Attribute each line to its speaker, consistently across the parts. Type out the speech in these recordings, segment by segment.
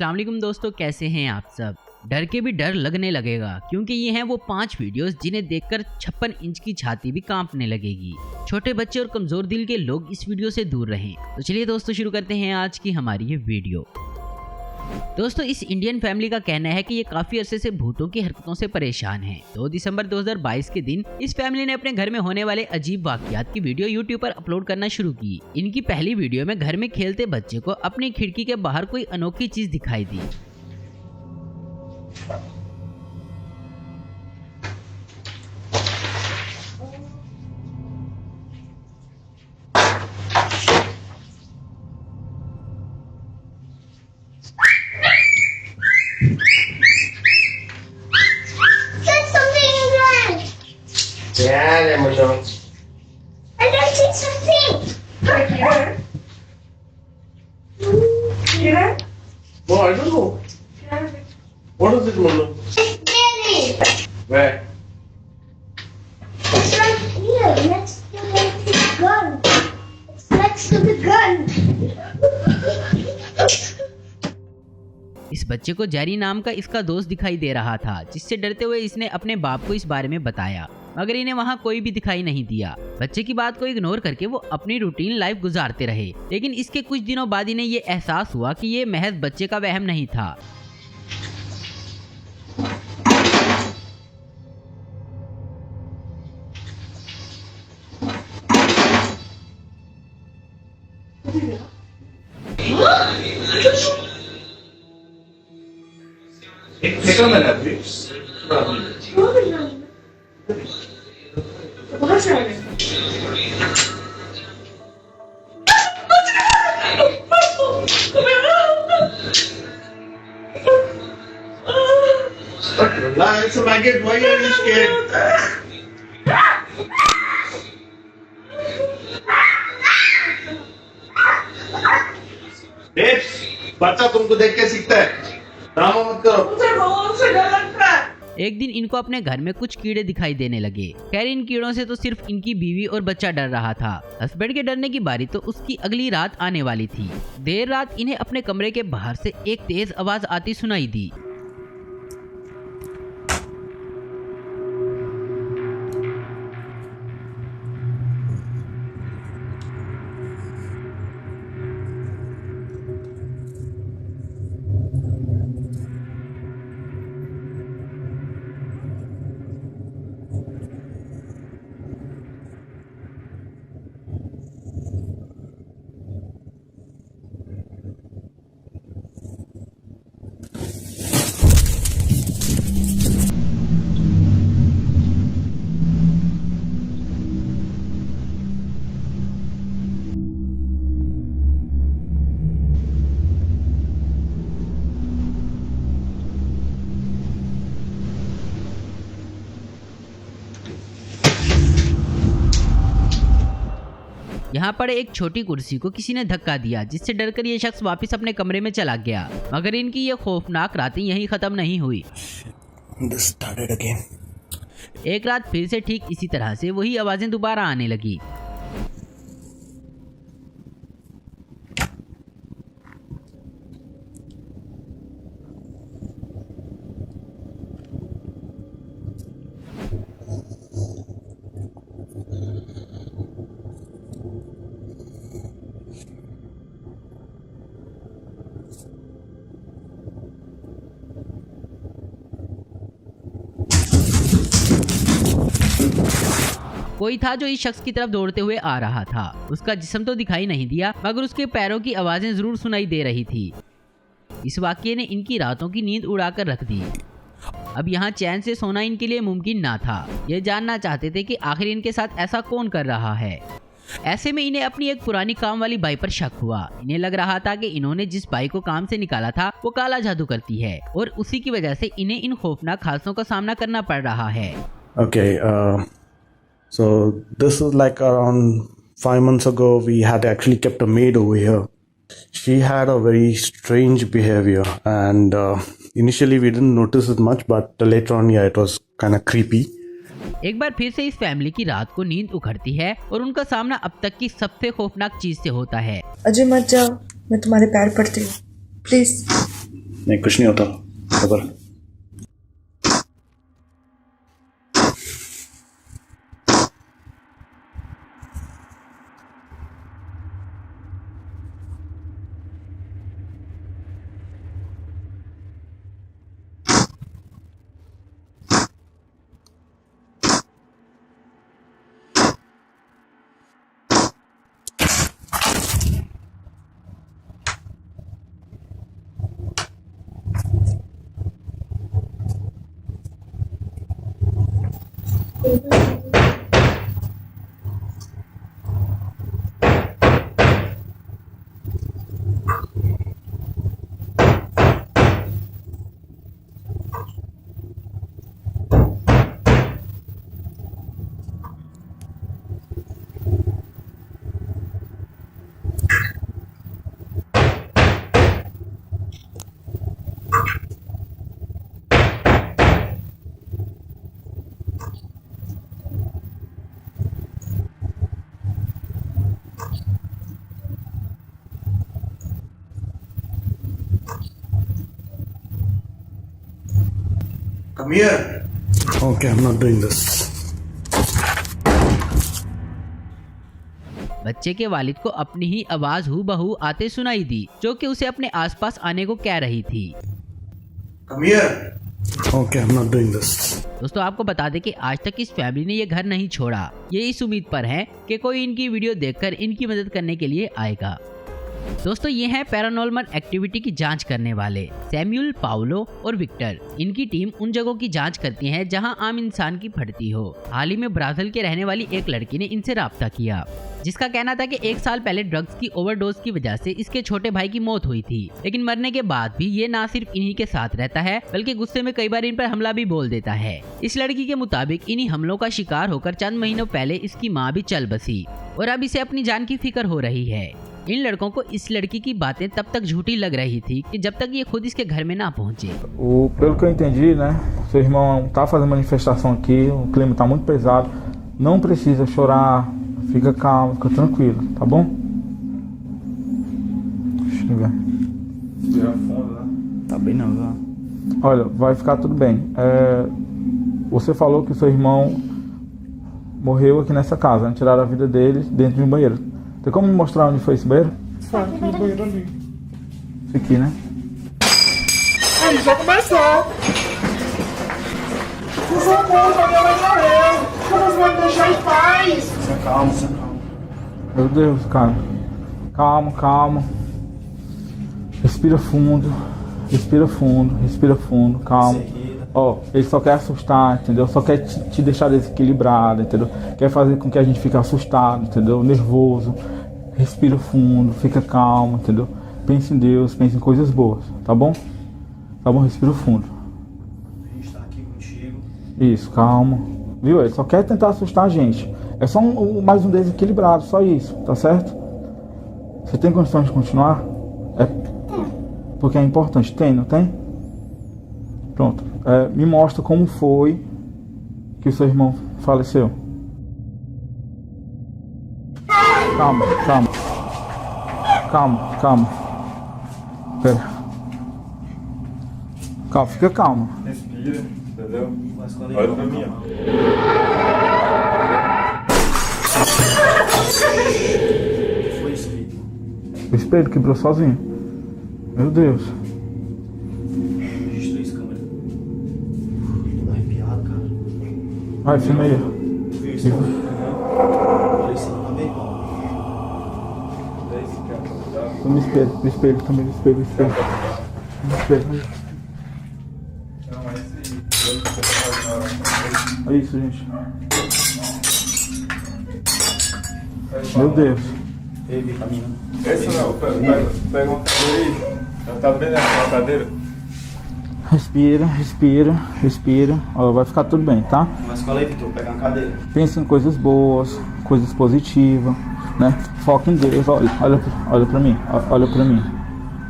Speaker 1: अस्सलाम वालेकुम दोस्तों, कैसे हैं आप सब। डर के भी डर लगने लगेगा क्योंकि ये हैं वो 5 वीडियोस जिन्हें देखकर 56 इंच की छाती भी कांपने लगेगी। छोटे बच्चे और कमजोर दिल के लोग इस वीडियो से दूर रहें। तो चलिए दोस्तों शुरू करते हैं आज की हमारी ये वीडियो। दोस्तों इस इंडियन फैमिली का कहना है कि ये काफी अरसे से भूतों की हरकतों से परेशान हैं। 2 दिसंबर 2022 के दिन इस फैमिली ने अपने घर में होने वाले अजीब वाकयात की वीडियो यूट्यूब पर अपलोड करना शुरू की। इनकी पहली वीडियो में घर में खेलते बच्चे को अपनी खिड़की के बाहर कोई अनोखी चीज दिखाई दी।
Speaker 2: Yeah, Mundo.
Speaker 3: I don't see something.
Speaker 2: Right here.
Speaker 3: Here?
Speaker 2: No, I don't know.
Speaker 3: Yeah.
Speaker 2: What is it, Mundo?
Speaker 3: It's Danny.
Speaker 2: Where?
Speaker 3: It's right here, next to the gun. It's next to the gun.
Speaker 1: इस बच्चे को Jerry नाम का इसका दोस्त दिखाई दे रहा था, जिससे डरते हुए इसने अपने बाप को इस बारे में बताया, मगर इन्हें वहाँ कोई भी दिखाई नहीं दिया। बच्चे की बात को इग्नोर करके वो अपनी रूटीन लाइफ गुजारते रहे, लेकिन इसके कुछ दिनों बाद इन्हें ये एहसास हुआ कि ये महज बच्चे का वहम नहीं था।
Speaker 2: देखा मैंने अभी।
Speaker 3: बहुत सारे।
Speaker 2: Relax, Maggot. Why are you scared? देख, बच्चा तुमको देख के सीखता है। ड्रामा मत करो।
Speaker 3: मुझे बहुत से डर लगता है।
Speaker 1: एक दिन इनको अपने घर में कुछ कीड़े दिखाई देने लगे। खैर इन कीड़ों से तो सिर्फ इनकी बीवी और बच्चा डर रहा था। हस्बैंड के डरने की बारी तो उसकी अगली रात आने वाली थी। देर रात इन्हें अपने कमरे के बाहर से एक तेज आवाज आती सुनाई दी। यहाँ पर एक छोटी कुर्सी को किसी ने धक्का दिया, जिससे डरकर ये शख्स वापस अपने कमरे में चला गया। मगर इनकी ये खौफनाक रातें यहीं खत्म नहीं हुई। एक रात फिर से ठीक इसी तरह से वही आवाजें दोबारा आने लगी। कोई था जो इस शख्स की तरफ दौड़ते हुए आ रहा था। उसका जिस्म तो दिखाई नहीं दिया, मगर उसके पैरों की आवाजें जरूर सुनाई दे रही थी। इस वाकये ने इनकी रातों की नींद उड़ाकर रख दी। अब यहाँ चैन से सोना इनके लिए मुमकिन ना था। ये जानना चाहते थे कि आखिर इनके साथ ऐसा कौन कर रहा है। ऐसे में इन्हें अपनी एक पुरानी काम वाली बाई पर शक हुआ। इन्हें लग रहा था कि इन्होंने जिस बाई को काम से निकाला था वो काला जादू करती है, और उसी की वजह से इन्हें इन खौफनाक हादसों का सामना करना पड़ रहा है।
Speaker 4: Okay, so this is like around 5 months ago. We had actually kept a maid over here. She had a very strange behavior, and initially we didn't notice it much, but later on, yeah, it was kind of creepy.
Speaker 1: एक बार फिर से इस family की रात को नींद उखड़ती है और उनका सामना अब तक की सबसे खौफनाक चीज से होता है।
Speaker 5: अजय मत जाओ, मैं तुम्हारे पैर पड़ती हूँ, प्लीज।
Speaker 4: नहीं कुछ नहीं होता खबर।
Speaker 2: Come here.
Speaker 4: Okay, I'm not doing this.
Speaker 1: बच्चे के वालिद को अपनी ही आवाज हूबहू आते सुनाई दी, जो कि उसे अपने आसपास आने को कह रही थी।
Speaker 2: Come here.
Speaker 4: Okay, I'm not doing this.
Speaker 1: दोस्तों आपको बता दें कि आज तक इस फैमिली ने ये घर नहीं छोड़ा। ये इस उम्मीद पर है कि कोई इनकी वीडियो देखकर इनकी मदद करने के लिए आएगा। दोस्तों ये हैं पैरानॉर्मल एक्टिविटी की जांच करने वाले सैमुअल, पाउलो और विक्टर। इनकी टीम उन जगहों की जांच करती है जहां आम इंसान की फटती हो। हाल ही में ब्राजील के रहने वाली एक लड़की ने इनसे राब्ता किया, जिसका कहना था कि 1 साल पहले ड्रग्स की ओवरडोज की वजह से इसके छोटे भाई की मौत हुई थी, लेकिन मरने के बाद भी ये ना सिर्फ इन्हीं के साथ रहता है बल्कि गुस्से में कई बार इन पर हमला भी बोल देता है। इस लड़की के मुताबिक इन्हीं हमलों का शिकार होकर चंद महीनों पहले इसकी माँ भी चल बसी और अब इसे अपनी जान की फिक्र हो रही है। इन लड़कों को इस लड़की की बातें तब तक झूठी लग रही थी कि जब तक ये खुद इसके घर में ना पहुंचे।
Speaker 5: Pelo que eu entendi, né, seu irmão tá fazendo manifestação aqui, o clima tá muito pesado, não precisa chorar, fica calmo, fica tranquilo, tá bom? Deixa eu ver. Respira fundo, né?
Speaker 4: Tá bem não, tá?
Speaker 5: Olha, vai ficar tudo bem. Você falou que o seu irmão morreu aqui nessa casa, né? Tiraram a vida dele dentro de um banheiro. Tem como me mostrar onde foi esse banheiro?
Speaker 3: Foi no banheiro
Speaker 5: ali. Esse aqui, né?
Speaker 6: Aí já começou. Por favor, minha mãe morreu. Como você vai me deixar em paz?
Speaker 4: Calma.
Speaker 5: Meu Deus, cara. Calma, calma. Respira fundo. Respira fundo. Respira fundo. Calma. Ó, ele só quer assustar, entendeu? Só quer te deixar desequilibrado, entendeu? Quer fazer com que a gente fique assustado, entendeu? Nervoso. Respira fundo, fica calmo, entendeu? Pense em Deus, pense em coisas boas, tá bom? Tá bom? Respira fundo.
Speaker 4: A gente tá aqui contigo.
Speaker 5: Isso, calma. Viu? Ele só quer tentar assustar a gente. É só mais um desequilibrado, só isso, tá certo? Você tem condições de continuar? É porque é importante. Tem, não tem? Pronto. Me mostra como foi que o seu irmão faleceu. Calma, calma. Calma, calma. Pera. Calma, fica calma.
Speaker 7: Respira, entendeu? Olha pra mim, ó.
Speaker 4: Foi isso aí.
Speaker 5: O espelho quebrou sozinho. Meu Deus.
Speaker 4: Registrei essa câmera. Tô arrepiado, cara.
Speaker 5: Vai, filma aí.
Speaker 4: Viu isso? Olha isso aí também.
Speaker 5: No espelho também, no espelho. No espelho.
Speaker 7: Não, é esse aí. Você tá fazendo
Speaker 5: É isso, gente. Meu Deus.
Speaker 4: Teve caminho.
Speaker 7: esse não, pega uma cadeira aí. Tá bem nessa cadeira?
Speaker 5: Respira, respira, respira. Ó, vai ficar tudo bem, tá?
Speaker 4: Mas cola aí, Vitor, pega uma cadeira.
Speaker 5: Pense em coisas boas, coisas positivas, né? Foca em Deus. Olha pra mim, olha pra mim,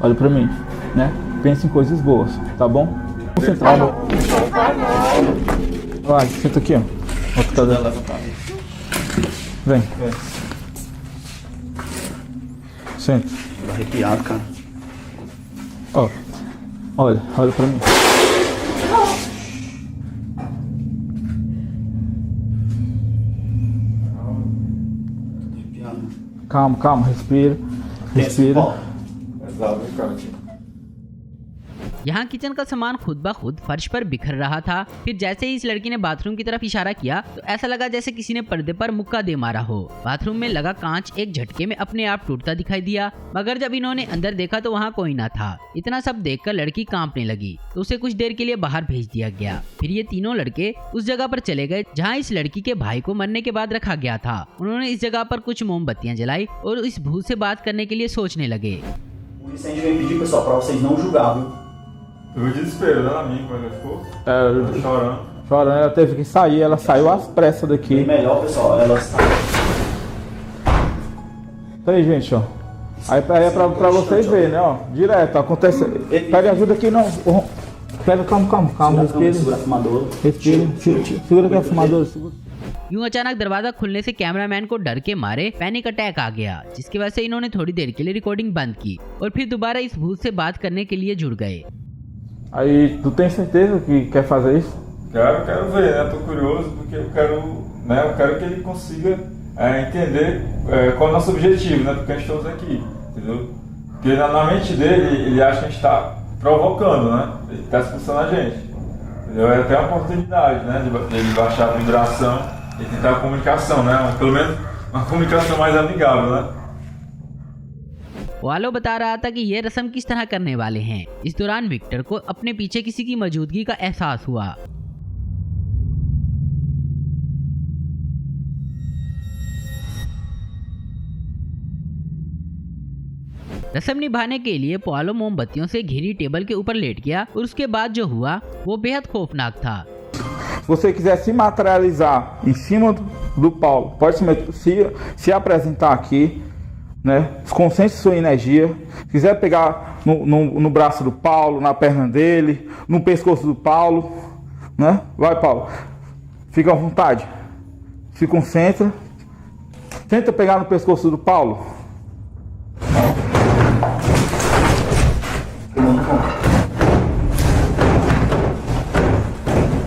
Speaker 5: olha pra mim, né? Pense em coisas boas, tá bom? Concentrado. Vai, senta aqui, ó. Outra cadeira. Vem. Senta.
Speaker 4: Tô arrepiado, cara.
Speaker 5: Ó, Olha, olha pra mim. Calma, calma, respira. Respira.
Speaker 7: Exato, cara.
Speaker 1: यहाँ kitchen का सामान खुद ब खुद फर्श पर बिखर रहा था। फिर जैसे ही इस लड़की ने बाथरूम की तरफ इशारा किया तो ऐसा लगा जैसे किसी ने पर्दे पर मुक्का दे मारा हो। बाथरूम में लगा कांच एक झटके में अपने आप टूटता दिखाई दिया, मगर जब इन्होंने अंदर देखा तो वहाँ कोई ना था। इतना सब देखकर लड़की कांपने लगी तो उसे कुछ देर के लिए बाहर भेज दिया गया। फिर ये तीनों लड़के उस जगह पर चले गए जहाँ इस लड़की के भाई को मरने के बाद रखा गया था। उन्होंने इस जगह पर कुछ मोमबत्तियां जलाई और इस भूत से बात करने के लिए सोचने लगे।
Speaker 8: O Vicente veio pedir, pessoal, pra vocês não julgar, viu?
Speaker 7: Eu desespero, né, amigo, quando ele ficou chorando.
Speaker 5: Chorando, ela teve que sair, ela saiu às pressas daqui.
Speaker 8: Bem melhor, pessoal, ela
Speaker 5: Tá aí, gente, ó. Aí é pra vocês verem, né, ó. Direto, acontece. Pega ajuda aqui, não. Pega, calma, respira.
Speaker 8: segura a fumadora.
Speaker 5: Respira. Segura aqui a fumadora, segura.
Speaker 1: यूं अचानक दरवाजा खुलने से cameraman को डर के मारे panic attack आ गया, जिसकी वजह से इन्होंने थोड़ी देर के लिए रिकॉर्डिंग बंद की और फिर दोबारा इस भूत से बात करने के लिए जुड़ गए।
Speaker 5: Aí, tu tem certeza que quer fazer isso?
Speaker 7: Quero ver, né? Tô curioso porque eu quero que ele consiga entender qual é o nosso objetivo, né? Porque a gente está aqui, entendeu? Porque na mente dele, ele acha que a gente está provocando, né? Ele está expulsando a gente, entendeu? É até uma oportunidade, né? De ele baixar a vibração e tentar a comunicação, né? Pelo menos uma comunicação mais amigável, né?
Speaker 1: वालो बता रहा था कि ये रस्म किस तरह करने वाले हैं। इस दौरान विक्टर को अपने पीछे किसी की मौजूदगी का एहसास हुआ। रस्म निभाने के लिए पॉलो मोमबत्तियों से घिरी टेबल के ऊपर लेट गया और उसके बाद जो हुआ वो बेहद खौफनाक था।
Speaker 5: Se você quiser se materializar em cima do Paulo, pode se apresentar aqui, né? Concentre sua energia. Se quiser pegar no braço do Paulo, na perna dele, no pescoço do Paulo, né? Vai, Paulo. Fica à vontade. Se concentra. Tenta pegar no pescoço do Paulo.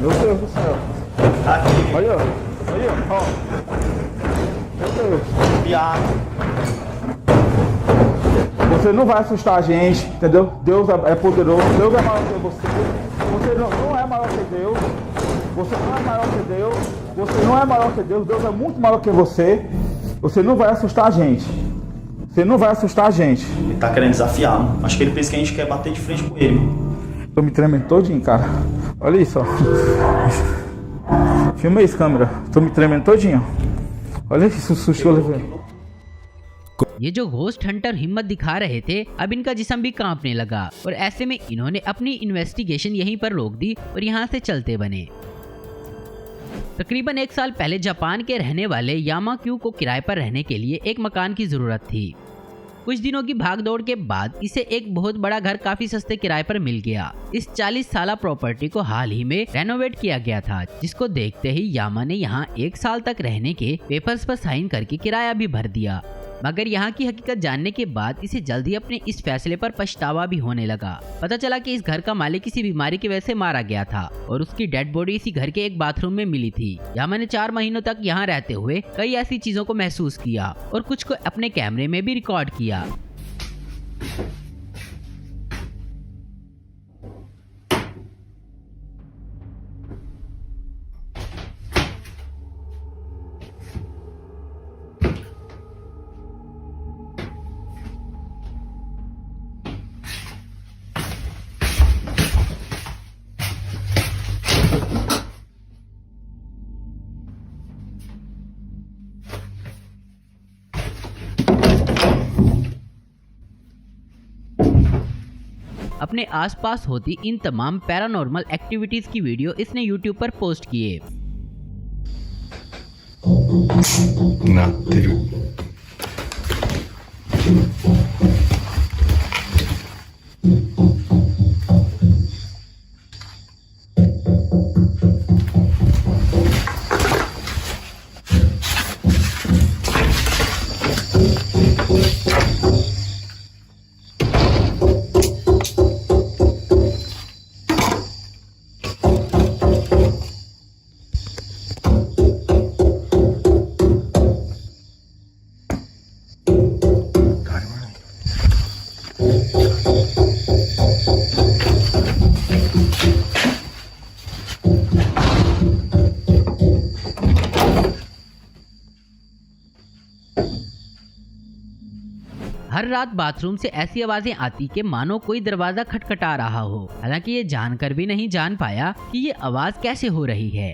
Speaker 5: Meu Deus do céu. Olha, ó. Meu Deus. Você não vai assustar a gente, entendeu? Deus é poderoso, Deus é maior que você. Você não é maior que Deus. Você não é maior que Deus. Você não é maior que Deus. Deus é muito maior que você. Você não vai assustar a gente. Você não vai assustar a gente.
Speaker 8: Ele tá querendo desafiar, mano. Acho que ele pensa que a gente quer bater de frente com ele, mano.
Speaker 5: Tô me tremendo todinho, cara. Olha isso, ó. Filma isso, câmera. Tô me tremendo todinho. Olha esse susto que eu levei.
Speaker 1: ये जो ghost Hunter हिम्मत दिखा रहे थे, अब इनका जिस्म भी कांपने लगा और ऐसे में इन्होंने अपनी इन्वेस्टिगेशन यहीं पर रोक दी और यहाँ से चलते बने। तकरीबन 1 साल पहले जापान के रहने वाले यामा क्यू को किराए पर रहने के लिए एक मकान की जरूरत थी। कुछ दिनों की भागदौड़ के बाद इसे एक बहुत बड़ा घर काफी सस्ते किराए पर मिल गया। इस 40 साला प्रॉपर्टी को हाल ही में रेनोवेट किया गया था, जिसको देखते ही यामा ने यहाँ 1 साल तक रहने के पेपर्स पर साइन करके किराया भी भर दिया। मगर यहाँ की हकीकत जानने के बाद इसे जल्दी अपने इस फैसले पर पछतावा भी होने लगा। पता चला कि इस घर का मालिक किसी बीमारी की वजह से मारा गया था और उसकी डेड बॉडी इसी घर के एक बाथरूम में मिली थी। यामा ने 4 महीनों तक यहाँ रहते हुए कई ऐसी चीजों को महसूस किया और कुछ को अपने कैमरे में भी रिकॉर्ड किया। अपने आसपास होती इन तमाम पैरानॉर्मल एक्टिविटीज की वीडियो इसने यूट्यूब पर पोस्ट किए।
Speaker 7: なってる。
Speaker 1: हर रात बाथरूम से ऐसी आवाजें आती कि मानो कोई दरवाजा खटखटा रहा हो। हालांकि ये जानकर भी नहीं जान पाया कि ये आवाज कैसे हो रही है।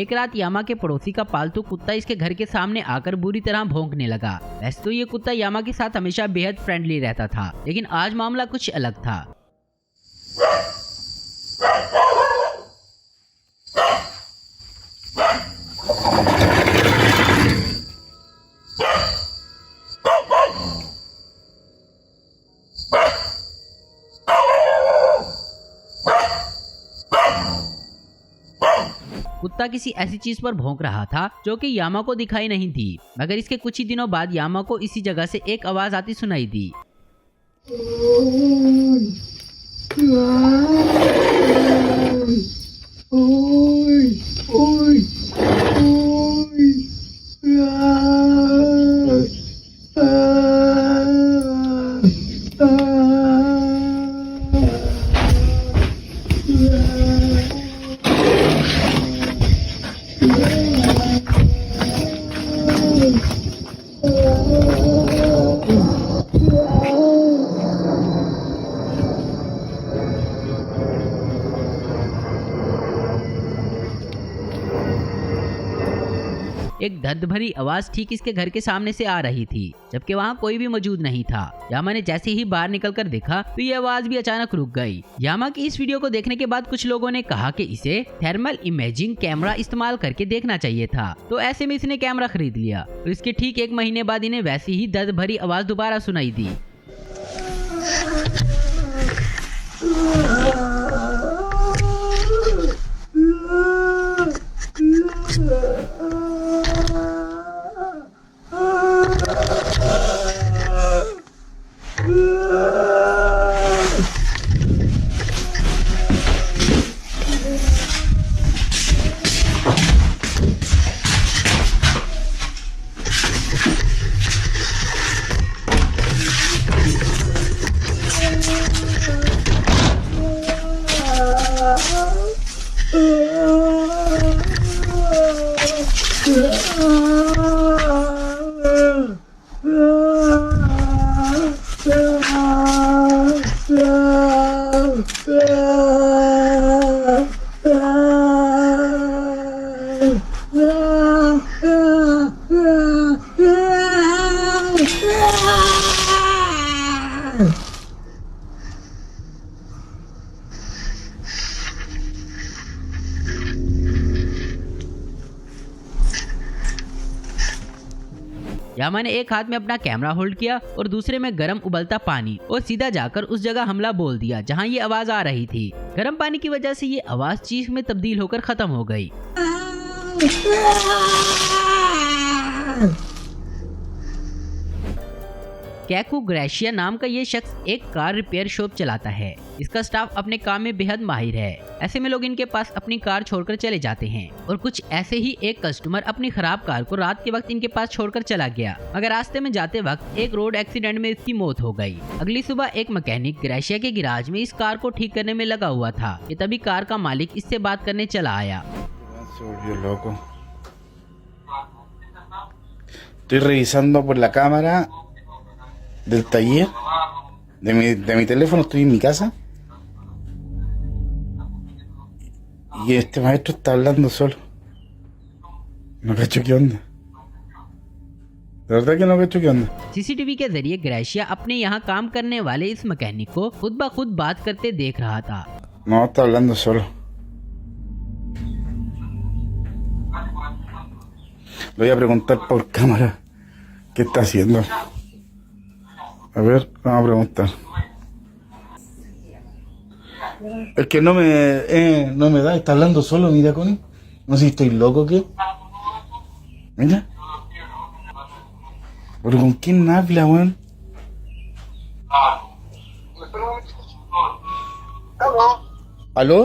Speaker 1: एक रात यामा के पड़ोसी का पालतू कुत्ता इसके घर के सामने आकर बुरी तरह भौंकने लगा। वैसे तो ये कुत्ता यामा के साथ हमेशा बेहद फ्रेंडली रहता था, लेकिन आज मामला कुछ अलग था। कुत्ता किसी ऐसी चीज पर भौंक रहा था जो कि यामा को दिखाई नहीं दी, मगर इसके कुछ ही दिनों बाद यामा को इसी जगह से एक आवाज आती सुनाई दी। एक दर्द भरी आवाज ठीक इसके घर के सामने से आ रही थी, जबकि वहाँ कोई भी मौजूद नहीं था। यामा ने जैसे ही बाहर निकलकर देखा तो ये आवाज भी अचानक रुक गई। यामा की इस वीडियो को देखने के बाद कुछ लोगों ने कहा कि इसे थर्मल इमेजिंग कैमरा इस्तेमाल करके देखना चाहिए था, तो ऐसे में इसने कैमरा खरीद लिया और इसके ठीक 1 महीने बाद इन्हें वैसी ही दर्द भरी आवाज दोबारा सुनाई दी। यामा ने एक हाथ में अपना कैमरा होल्ड किया और दूसरे में गर्म उबलता पानी और सीधा जाकर उस जगह हमला बोल दिया जहां ये आवाज आ रही थी। गर्म पानी की वजह से ये आवाज चीख में तब्दील होकर खत्म हो गई। कैकू ग्रेशिया नाम का ये शख्स एक कार रिपेयर शॉप चलाता है। इसका स्टाफ अपने काम में बेहद माहिर है। ऐसे में लोग इनके पास अपनी कार छोड़कर चले जाते हैं और कुछ ऐसे ही एक कस्टमर अपनी खराब कार को रात के वक्त इनके पास छोड़कर चला गया, मगर रास्ते में जाते वक्त एक रोड एक्सीडेंट में इसकी मौत हो गई। अगली सुबह एक मैकेनिक ग्रेशिया के गैराज में इस कार को ठीक करने में लगा हुआ था कि तभी कार का मालिक इससे बात करने चला आया।
Speaker 9: Estoy revisando por la cámara del taller de mi teléfono, estoy en mi casa y este maestro está hablando solo. No cacho qué onda. De verdad que no cacho qué onda.
Speaker 1: CCTV के जरिए gratia अपने यहाँ काम करने वाले इस mechanic को खुद ब खुद बात करते देख रहा था।
Speaker 9: No, está hablando solo. Le voy a preguntar por cámara qué está haciendo. A ver, vamos a preguntar. Es que no me da, está hablando solo, mira, Connie. No sé si estoy loco o qué. Mira. Pero ¿con quién habla, weón? ¿Aló?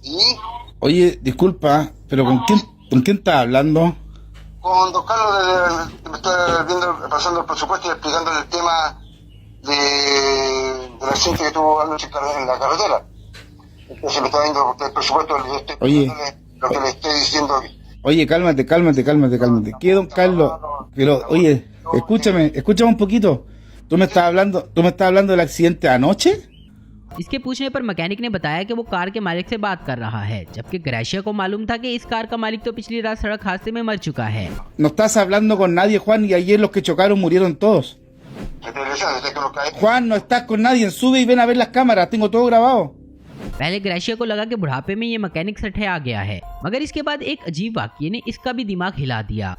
Speaker 10: ¿Sí?
Speaker 9: Oye, disculpa, pero ¿con quién estás hablando?
Speaker 10: Con don Carlos, me está pasando el presupuesto y explicándole el tema del accidente que tuvo anoche en la carretera. Entonces me está viendo el presupuesto.
Speaker 9: Oye,
Speaker 10: lo que le estoy diciendo.
Speaker 9: Oye, cálmate. ¿Qué, don Carlos? Pero, oye, escúchame un poquito. ¿Tú me estás hablando del accidente anoche?
Speaker 1: इसके पूछने पर mechanic ने बताया कि वो car के मालिक से बात कर रहा है, जबकि ग्रेशिया को मालूम था कि इस कार का मालिक तो पिछली रात सड़क हादसे में मर चुका है।
Speaker 9: No estás hablando con nadie, Juan, y ayer los que chocaron murieron todos. Juan, no estás con nadie, sube y ven a ver las cámaras, tengo todo grabado.
Speaker 1: पहले ग्रेशिया को लगा कि बुढ़ापे में ये मैकेनिक सठे आ गया है, मगर इसके बाद एक अजीब वाकये ने इसका भी दिमाग हिला दिया।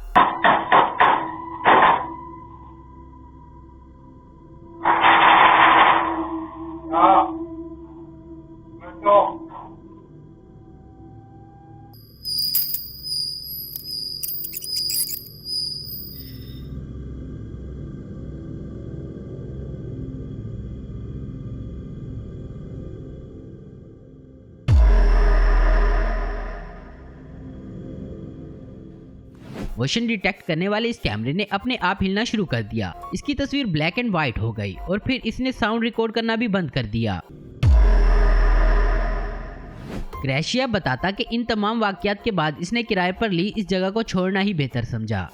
Speaker 1: मोशन डिटेक्ट करने वाले इस कैमरे ने अपने आप हिलना शुरू कर दिया। इसकी तस्वीर ब्लैक एंड व्हाइट हो गई और फिर इसने साउंड रिकॉर्ड करना भी बंद कर दिया। ग्रेशिया बताता कि इन तमाम वाकयात के बाद इसने किराए पर ली इस जगह को छोड़ना ही बेहतर समझा।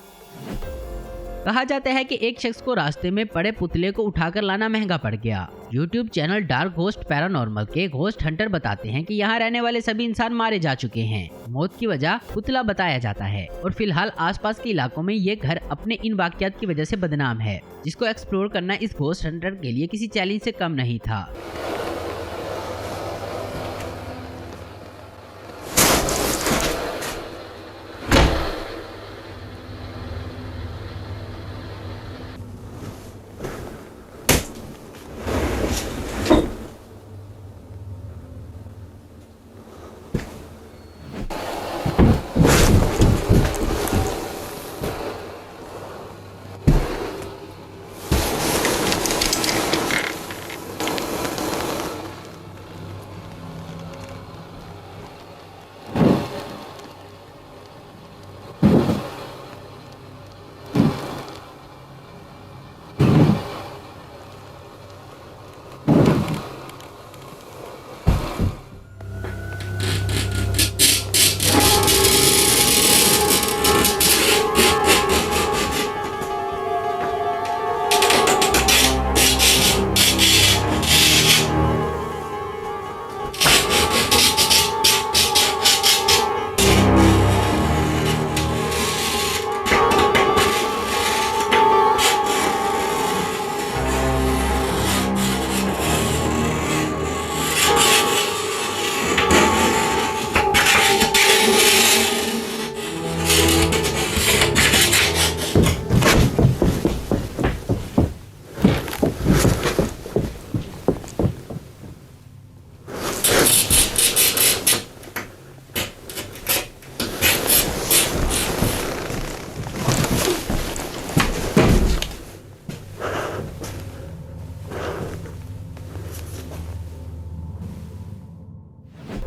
Speaker 1: कहा जाता है कि एक शख्स को रास्ते में पड़े पुतले को उठाकर लाना महंगा पड़ गया। YouTube channel dark ghost paranormal के घोस्ट हंटर बताते हैं कि यहाँ रहने वाले सभी इंसान मारे जा चुके हैं। मौत की वजह पुतला बताया जाता है और फिलहाल आसपास के इलाकों में ये घर अपने इन वाकयात की वजह से बदनाम है, जिसको एक्सप्लोर करना इस घोस्ट हंटर के लिए किसी चैलेंज से कम नहीं था।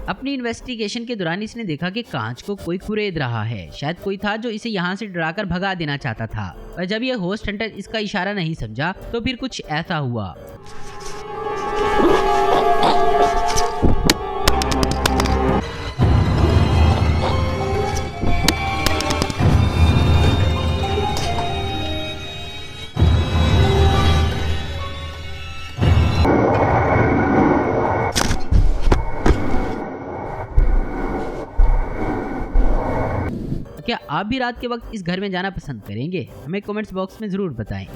Speaker 1: अपनी इन्वेस्टिगेशन के दौरान इसने देखा कि कांच को कोई कुरेद रहा है। शायद कोई था जो इसे यहाँ से डराकर भगा देना चाहता था, और जब यह होस्ट हंटर इसका इशारा नहीं समझा तो फिर कुछ ऐसा हुआ। क्या आप भी रात के वक्त इस घर में जाना पसंद करेंगे? हमें कमेंट्स बॉक्स में जरूर बताएं।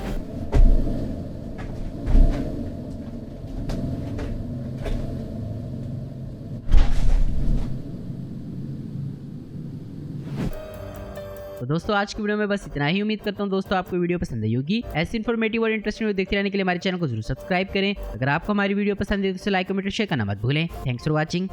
Speaker 1: तो दोस्तों आज की वीडियो में बस इतना ही। उम्मीद करता हूँ दोस्तों आपको वीडियो पसंद आई होगी। ऐसी इन्फॉर्मेटिव और इंटरेस्टिंग वीडियो देखते रहने के लिए हमारे चैनल को जरूर सब्सक्राइब करें। अगर आपको हमारी वीडियो पसंद है तो इसे लाइक कमेंट और शेयर करना मत भूलें। Thanks for watching.